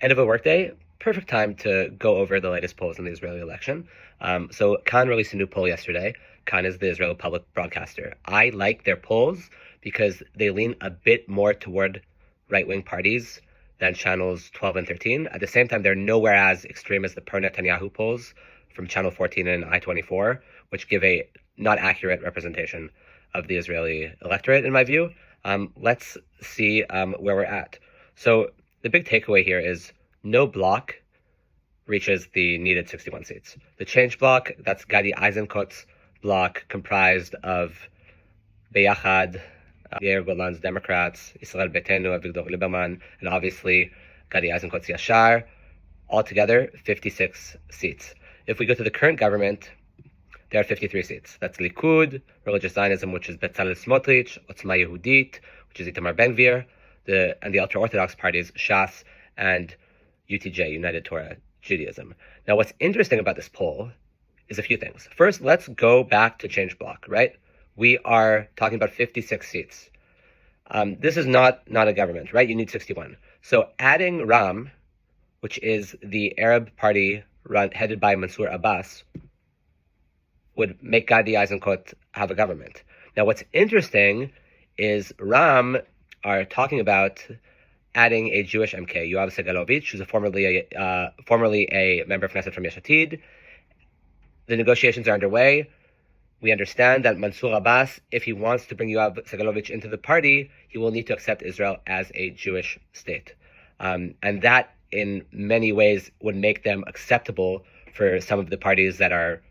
End of a workday, perfect time to go over the latest polls in the Israeli election. So Kan released a new poll yesterday. Kan is the Israeli public broadcaster. I like their polls because they lean a bit more toward right-wing parties than channels 12 and 13. At the same time, they're nowhere as extreme as the pro-Netanyahu polls from channel 14 and I-24, which give a not accurate representation of the Israeli electorate, in my view. Let's see where we're at. So the big takeaway here is no bloc reaches the needed 61 seats. The change bloc, that's Gadi Eisenkot's bloc, comprised of Beyachad, Yair Golan's Democrats, Israel Beitenu, Avigdor Lieberman, and obviously Gadi Eisenkot's Yashar, altogether 56 seats. If we go to the current government, there are 53 seats. That's Likud, Religious Zionism, which is Betzalel Smotrich, Otzma Yehudit, which is Itamar Ben-Gvir, and the ultra-Orthodox parties, Shas and UTJ, United Torah Judaism. Now, what's interesting about this poll is a few things. First, let's go back to Change Bloc, right? We are talking about 56 seats. This is not a government, right? You need 61. So adding Ram, which is the Arab party headed by Mansour Abbas, would make Gadi Eisenkot have a government. Now, what's interesting is Ram are talking about adding a Jewish MK, Yoav Segalovich, who's formerly a member of Knesset from Yesh Atid. The negotiations are underway. We understand that Mansour Abbas, if he wants to bring Yoav Segalovich into the party, he will need to accept Israel as a Jewish state. And that, in many ways, would make them acceptable for some of the parties that are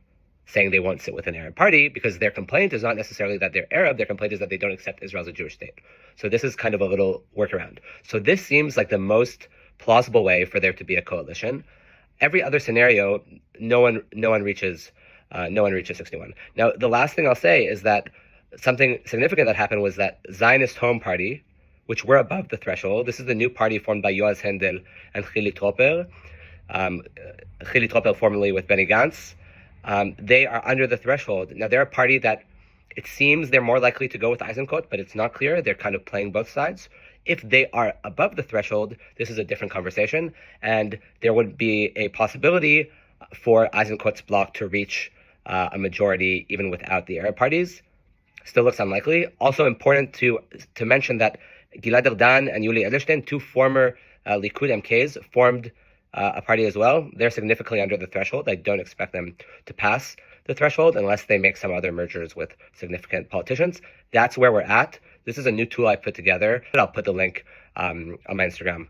saying they won't sit with an Arab party, because their complaint is not necessarily that they're Arab, their complaint is that they don't accept Israel as a Jewish state. So this is kind of a little workaround. So this seems like the most plausible way for there to be a coalition. Every other scenario, no one reaches 61. Now, the last thing I'll say is that something significant that happened was that Zionist Home Party, which were above the threshold, this is the new party formed by Yoaz Hendel and Chili Tropper, Chili Tropper formerly with Benny Gantz. They are under the threshold. Now, they're a party that it seems they're more likely to go with Eisenkot, but it's not clear. They're kind of playing both sides. If they are above the threshold, this is a different conversation, and there would be a possibility for Eisenkot's bloc to reach a majority even without the Arab parties. Still looks unlikely. Also important to mention that Gilad Erdan and Yuli Edelstein, two former Likud MKs, formed a party as well. They're significantly under the threshold. I don't expect them to pass the threshold unless they make some other mergers with significant politicians. That's where we're at. This is a new tool I put together. I'll put the link on my Instagram.